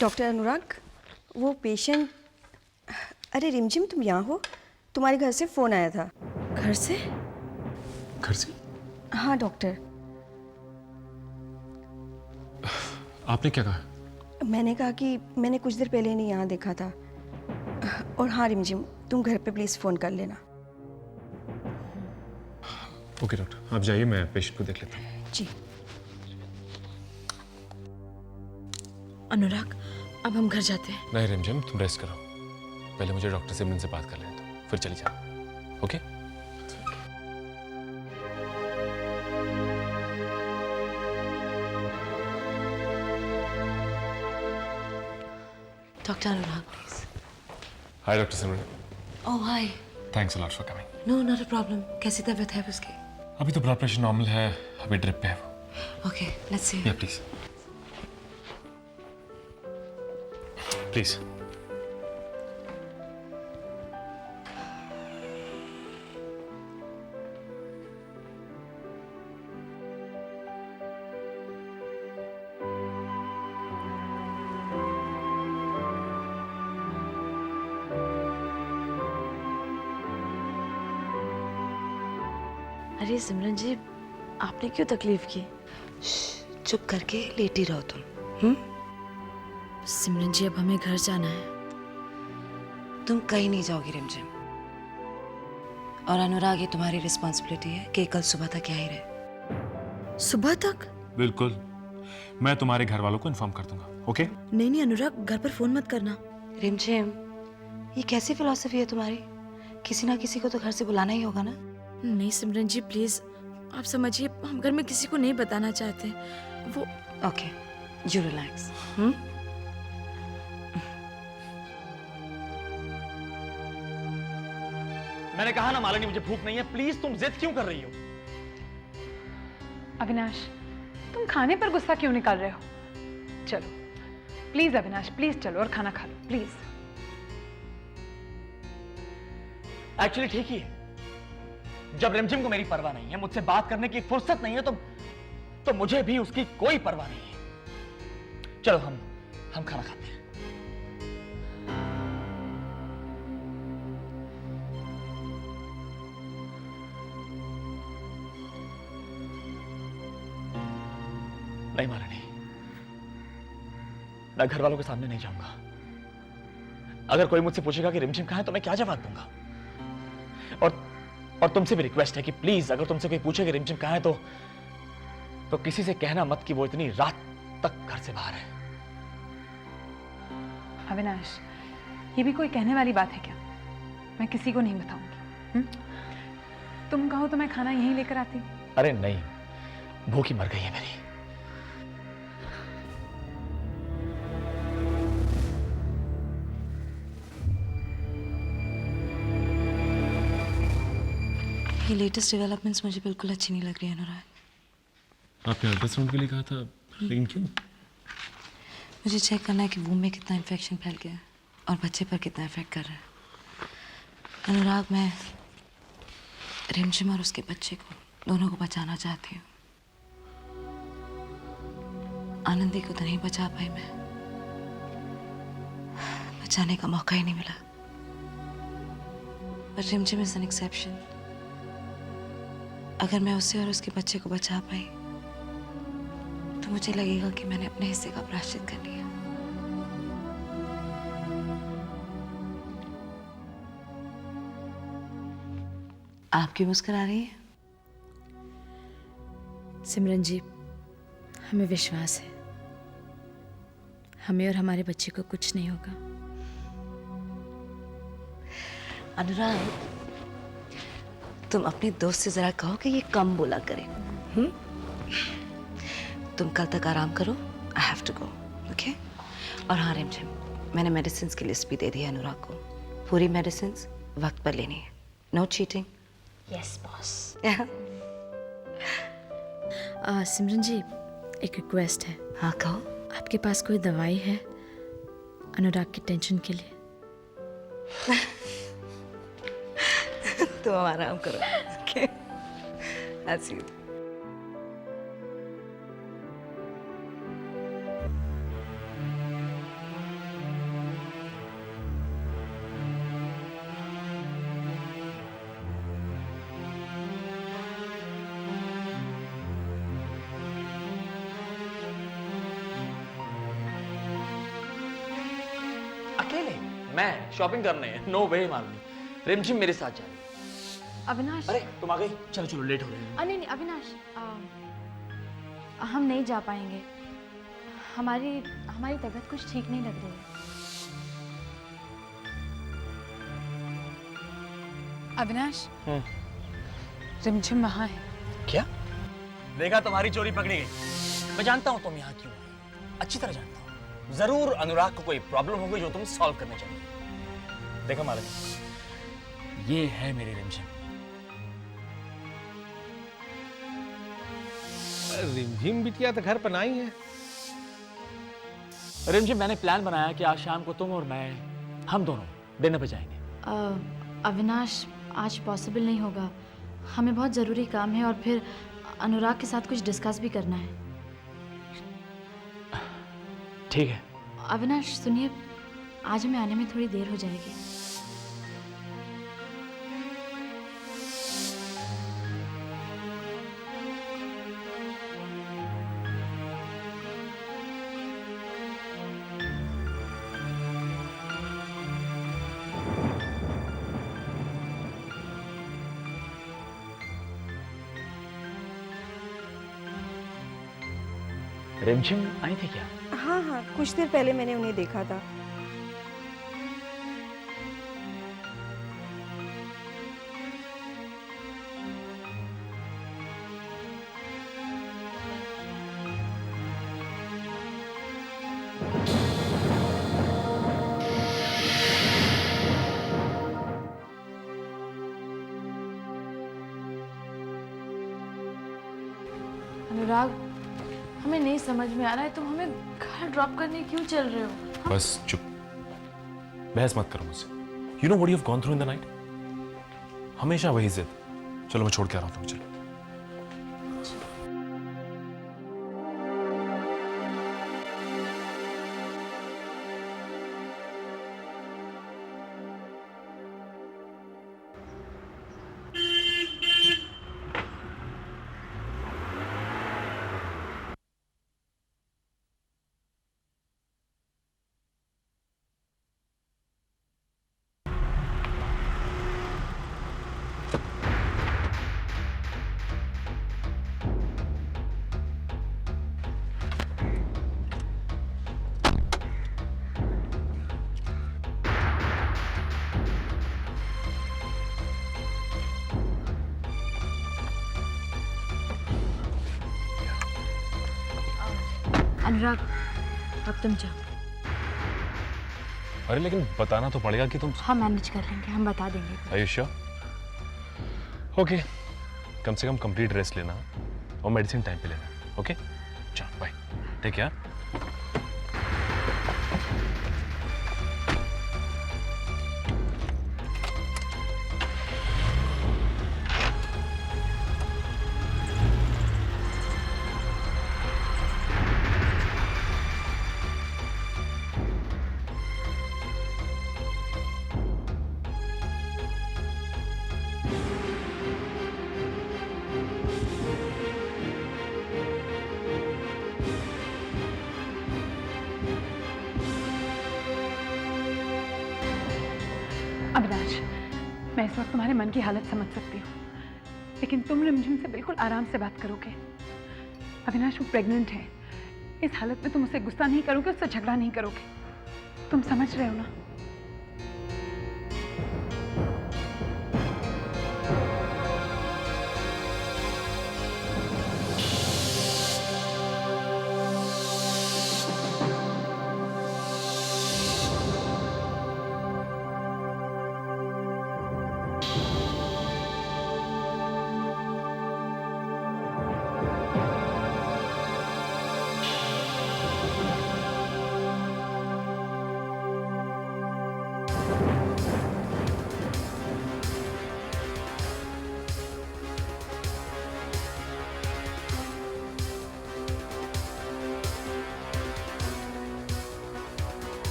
Doctor अनुराग, वो patient. अरे रिमझिम, तुम यहाँ हो? तुम्हारे घर से फ़ोन आया था। घर से? घर से? हाँ डॉक्टर। आपने क्या कहा? मैंने कहा कि मैंने कुछ देर पहले इन्हें यहाँ देखा था। और हाँ रिमझिम, तुम घर पे प्लीज़ फ़ोन कर लेना। ओके डॉक्टर, आप जाइए, मैं पेशेंट को देख लेता हूँ। जी। अनुराग, अब हम घर जाते हैं। नहीं रिमझिम, तुम रेस्ट करो। पहले मुझे डॉक्टर सिमरन से बात कर लेने दो, फिर चली जाओ। Okay? Doctor Anurag please. Hi doctor Simran. Oh hi. Thanks a lot for coming. No not a problem. कैसी तबीयत है उसकी? अभी तो ब्लड प्रेशर नॉर्मल है, अभी ड्रिप पे है वो। Okay, let's see. या प्लीज प्लीज। अरे सिमरन जी, आपने क्यों तकलीफ की? चुप करके लेटी रहो तुम। सिमरन जी, अब हमें घर जाना है। तुम कहीं नहीं जाओगी रिमझिम। और अनुराग, ये तुम्हारी रिस्पॉन्सिबिलिटी है कि कल सुबह तक यहीं रहे। सुबह तक? बिल्कुल, मैं तुम्हारे घर वालों को इन्फॉर्म कर दूंगा। ओके? नहीं नहीं अनुराग, घर पर फोन मत करना। रिमझिम, ये कैसी फिलॉसफी है तुम्हारी? किसी ना किसी को तो घर से बुलाना ही होगा ना। नहीं सिमरन जी प्लीज, आप समझिए, हम घर में किसी को नहीं बताना चाहते। वो ओके, यू रिलैक्स। मैंने कहा ना मालिनी, मुझे भूख नहीं है। प्लीज तुम जिद क्यों कर रही हो? अविनाश, तुम खाने पर गुस्सा क्यों निकाल रहे हो? चलो प्लीज अविनाश, प्लीज चलो और खाना खा लो प्लीज। एक्चुअली ठीक ही है। जब रिमझिम को मेरी परवाह नहीं है, मुझसे बात करने की फुर्सत नहीं है, तो मुझे भी उसकी कोई परवाह नहीं है। चलो हम खाना खाते हैं। नहीं मालिनी, मैं घर वालों के सामने नहीं जाऊंगा। अगर कोई मुझसे पूछेगा कि रिमझिम कहाँ है, तो मैं क्या जवाब दूंगा? और तुमसे भी रिक्वेस्ट है कि प्लीज, अगर तुमसे कोई पूछे कि रिमझिम कहाँ है, तो किसी से कहना मत कि वो इतनी रात तक घर से बाहर है। अविनाश, ये भी कोई कहने वाली बात है क्या? मैं किसी को नहीं बताऊंगी। तुम कहो तो मैं खाना यहीं लेकर आती हूँ। अरे नहीं, भूखी मर गई है मेरी। ये लेटेस्ट डेवलपमेंट्स मुझे बिल्कुल अच्छी नहीं लग रही है अनुराग। आपने अल्ट्रासाउंड के लिए कहा था, लेकिन क्यों? मुझे चेक करना है कि वूम में कितना इन्फेक्शन फैल गया है और बच्चे पर कितना इफेक्ट कर रहा है। अनुराग, मैं रिमझिम और उसके बच्चे को दोनों को बचाना चाहती हूँ। आनंदी को तो नहीं बचा पाई मैं, बचाने का मौका ही नहीं मिला। पर रिमझिम इज एन एक्सेप्शन। अगर मैं उसे और उसके बच्चे को बचा पाई तो मुझे लगेगा कि मैंने अपने हिस्से का प्रायश्चित कर लिया। आप क्यों मुस्कुरा रही हैं? सिमरन जी, हमें विश्वास है, हमें और हमारे बच्चे को कुछ नहीं होगा। अनुराग, तुम अपने दोस्त से जरा कहो कि ये कम बोला करे। तुम कल तक आराम करो। I have to go. Okay? और हाँ रिमझिम, मैंने मेडिसिन की लिस्ट भी दे दी है अनुराग को। पूरी मेडिसिन वक्त पर लेनी है। No cheating. Yes boss. Simran ji, एक रिक्वेस्ट है। हाँ कहो। आपके पास कोई दवाई है अनुराग की टेंशन के लिए? तुम आराम करो। ओके? That's you. अकेले? मैं शॉपिंग करने? नो वे मालूम। रिमझिम मेरे साथ जा रही है। अविनाश, अरे तुम आ गई, चलो चलो लेट हो रहे हैं। नहीं नहीं अविनाश, हम नहीं जा पाएंगे। हमारी हमारी तबीयत कुछ ठीक नहीं लग रही है। अविनाश, रिमझिम वहाँ है। क्या? देखा, तुम्हारी चोरी पकड़ी गई। मैं जानता हूं तुम यहाँ क्यों आई, अच्छी तरह जानता हूं। जरूर अनुराग को कोई प्रॉब्लम होगी जो तुम सॉल्व करने चाहिए। देखो मालूम, ये है मेरी रिमझिम। रिमझिम बिटिया तो घर पर नहीं है। रिमझिम, मैंने प्लान बनाया कि आज शाम को तुम और मैं, हम दोनों डिनर पे जाएंगे। अविनाश, आज पॉसिबल नहीं होगा। हमें बहुत ज़रूरी काम है और फिर अनुराग के साथ कुछ डिस्कस भी करना है। ठीक है। अविनाश सुनिए, आज हमें आने में थोड़ी देर हो जाएगी। रिमझिम आई थी क्या? हाँ हाँ, कुछ देर पहले मैंने उन्हें देखा था। अनुराग, हमें नहीं समझ में आ रहा है, तुम हमें घर ड्रॉप करने क्यों चल रहे हो? बस चुप, बहस मत करो मुझसे। You know what you have gone through in the night. हमेशा वही जिद। चलो मैं छोड़ के आ रहा हूँ, तुम चलो। अनुराग, अब तुम जाओ। अरे लेकिन बताना तो पड़ेगा कि तुम। हम मैनेज कर लेंगे, हम बता देंगे। Are you sure? ओके, कम से कम कंप्लीट रेस्ट लेना और मेडिसिन टाइम पे लेना। ओके, चलो बाय, टेक केयर। अविनाश, मैं इस वक्त तुम्हारे मन की हालत समझ सकती हूँ, लेकिन तुम रिमझिम से बिल्कुल आराम से बात करोगे। अविनाश, वो प्रेग्नेंट है। इस हालत में तुम उससे गुस्सा नहीं करोगे, उससे झगड़ा नहीं करोगे। तुम समझ रहे हो ना?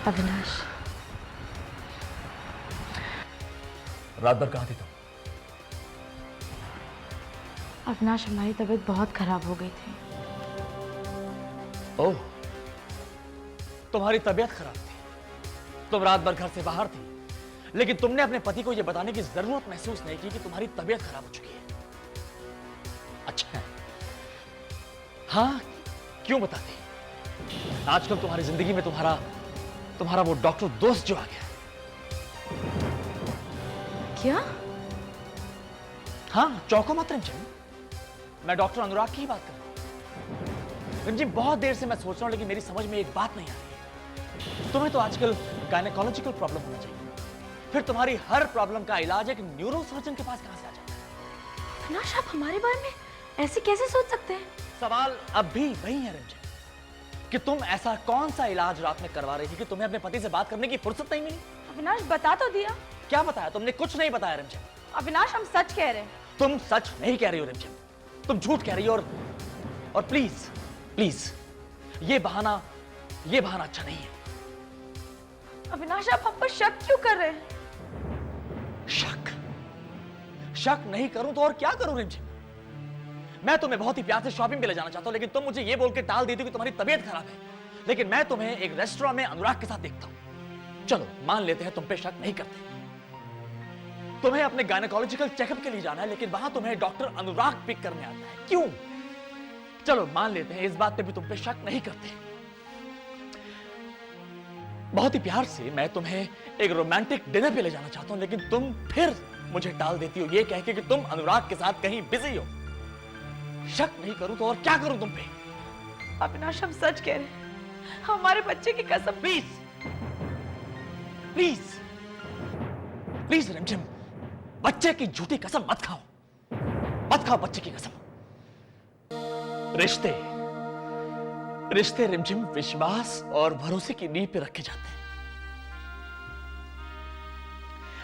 अविनाश, रात भर कहाँ थी तुम? अविनाश हमारी तबीयत बहुत खराब हो गई थी। ओह, तुम्हारी तबीयत खराब थी, तुम रात भर घर से बाहर थी, लेकिन तुमने अपने पति को यह बताने की जरूरत महसूस नहीं की कि तुम्हारी तबीयत खराब हो चुकी है। अच्छा है, हाँ, क्यों बताते? आजकल तुम्हारी जिंदगी में तुम्हारा वो डॉक्टर दोस्त जो आ गया है। क्या? हाँ, चौंको मत रिमझिम, मैं डॉक्टर अनुराग की ही बात कर रहा हूं। रिमझिम, बहुत देर से मैं सोच रहा हूं, लेकिन मेरी समझ में एक बात नहीं आ रही है। तुम्हें तो आजकल गायनेकोलॉजिकल प्रॉब्लम होना चाहिए, फिर तुम्हारी हर प्रॉब्लम का इलाज एक न्यूरो सर्जन के पास कहां से आ जाता है? अविनाश, आप हमारे बारे में ऐसे कैसे सोच सकते हैं? सवाल अब भी वही है रिमझिम, कि तुम ऐसा कौन सा इलाज रात में करवा रही थी कि तुम्हें अपने पति से बात करने की फुर्सत नहीं मिली? अविनाश, बता तो दिया। क्या बताया तुमने? कुछ नहीं बताया रिमझिम। अविनाश, हम सच कह रहे हैं। तुम सच नहीं कह रही हो रिमझिम, तुम झूठ कह रही हो। और प्लीज प्लीज, ये बहाना अच्छा नहीं है। अविनाश, आप हम पर शक क्यों कर रहे हैं? शक नहीं करूं तो और क्या करूं रिमझिम? मैं तुम्हें बहुत ही प्यार से शॉपिंग पे ले जाना चाहता हूं, लेकिन तुम मुझे ये बोल के टाल देती हो कि तुम्हारी तबीयत खराब है। लेकिन मैं तुम्हें एक रेस्टोरेंट में अनुराग के साथ देखता हूं। चलो मान लेते हैं तुम पे शक नहीं करते, तुम्हें अपने गायनेकोलॉजिकल चेकअप के लिए जाना है, लेकिन वहां तुम्हें डॉक्टर अनुराग पिक करने आता है। क्यों? चलो मान लेते हैं इस बात पे भी तुम पे शक नहीं करते। बहुत ही प्यार से मैं तुम्हें एक रोमांटिक डिनर पे ले जाना चाहता हूं, लेकिन तुम फिर मुझे टाल देती हो ये कह के कि तुम अनुराग के साथ कहीं बिजी हो। शक नहीं करूं तो और क्या करूं तुम पे? अविनाश, हम सच कह रहे हैं, हमारे बच्चे की कसम। प्लीज प्लीज प्लीज रिमझिम, बच्चे की झूठी कसम मत खाओ, मत खाओ बच्चे की कसम। रिश्ते रिमझिम विश्वास और भरोसे की नींव पे रखे जाते हैं,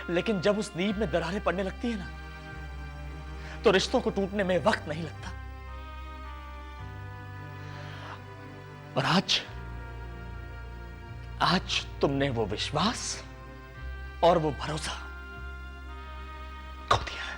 लेकिन जब उस नींव में दरारें पड़ने लगती है ना, तो रिश्तों को टूटने में वक्त नहीं लगता। और आज तुमने वो विश्वास और वो भरोसा खो दिया है।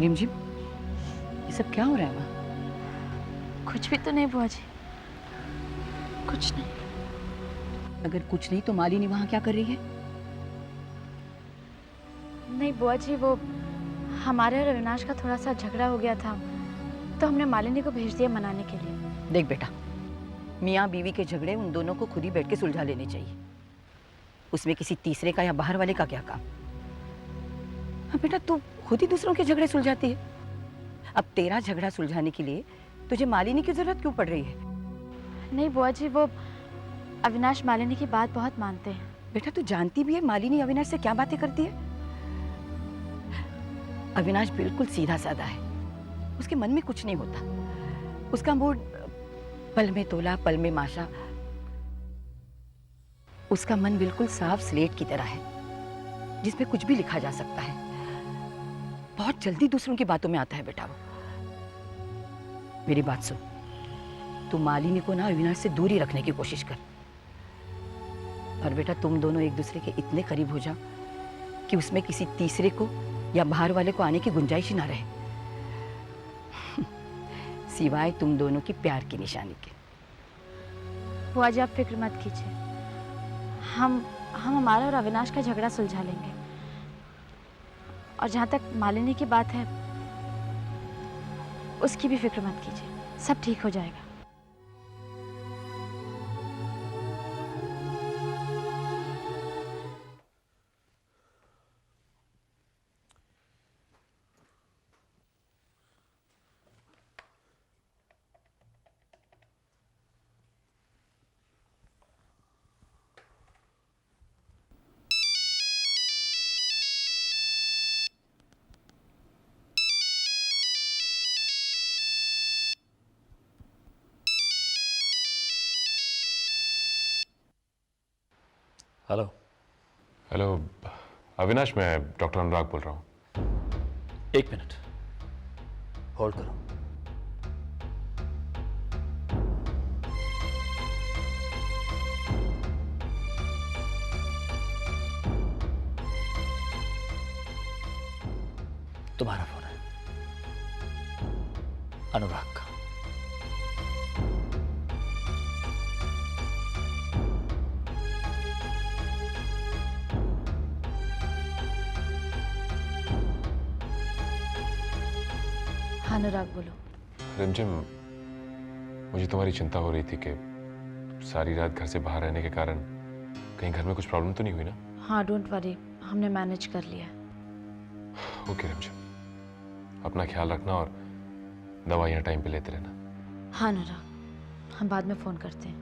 रिमझिम, ये सब क्या हो रहा है वहाँ? कुछ भी तो नहीं बुआ जी, कुछ नहीं। अगर कुछ नहीं तो मालिनी वहाँ क्या कर रही है? नहीं बुआ जी, वो हमारे और अविनाश का थोड़ा सा झगड़ा हो गया था, तो हमने मालिनी को भेज दिया मनाने के लिए। देख बेटा, मियाँ बीवी के झगड़े उन दोनों को खुद ही बैठ के सुलझा लेने चाहिए। उसमें किसी तीसरे का या बाहर वाले का क्या काम? हाँ बेटा, तू खुद ही दूसरों के झगड़े सुलझाती है। अब तेरा झगड़ा सुलझाने के लिए तुझे मालिनी की जरूरत क्यों पड़ रही है? नहीं बुआ जी, वो अविनाश मालिनी की बात बहुत मानते हैं। बेटा, तू जानती भी है मालिनी अविनाश से क्या बातें करती है? अविनाश बिल्कुल सीधा साधा है, उसके मन में कुछ नहीं होता। उसका मूड पल में तोला पल में माशा। उसका मन बिल्कुल साफ स्लेट की तरह है, जिसमें कुछ भी लिखा जा सकता है। बहुत जल्दी दूसरों की बातों में आता है बेटा वो। मेरी बात सुन, तू मालिनी को ना अविनाश से दूर ही रखने की कोशिश कर। और बेटा, तुम दोनों एक दूसरे के इतने करीब हो जाओ कि उसमें किसी तीसरे को या बाहर वाले को आने की गुंजाइश ही ना रहे, सिवाय तुम दोनों की प्यार की निशानी के। बुआ जी, आप फिक्र मत कीजिए, हम हमारा और अविनाश का झगड़ा सुलझा लेंगे। और जहाँ तक मालिनी की बात है, उसकी भी फिक्र मत कीजिए, सब ठीक हो जाएगा। हेलो। हेलो अविनाश, मैं डॉक्टर अनुराग बोल रहा हूँ। एक मिनट होल्ड करो। तुम्हारा फोन है, अनुराग का। अनुराग बोलो। रिमझिम, मुझे तुम्हारी चिंता हो रही थी कि सारी रात घर से बाहर रहने के कारण कहीं घर में कुछ प्रॉब्लम तो नहीं हुई ना? हाँ, डोंट वरी, हमने मैनेज कर लिया। ओके रिमझिम, अपना ख्याल रखना और दवाइयाँ टाइम पे लेते रहना। हाँ अनुराग, हम बाद में फ़ोन करते हैं।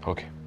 ओके।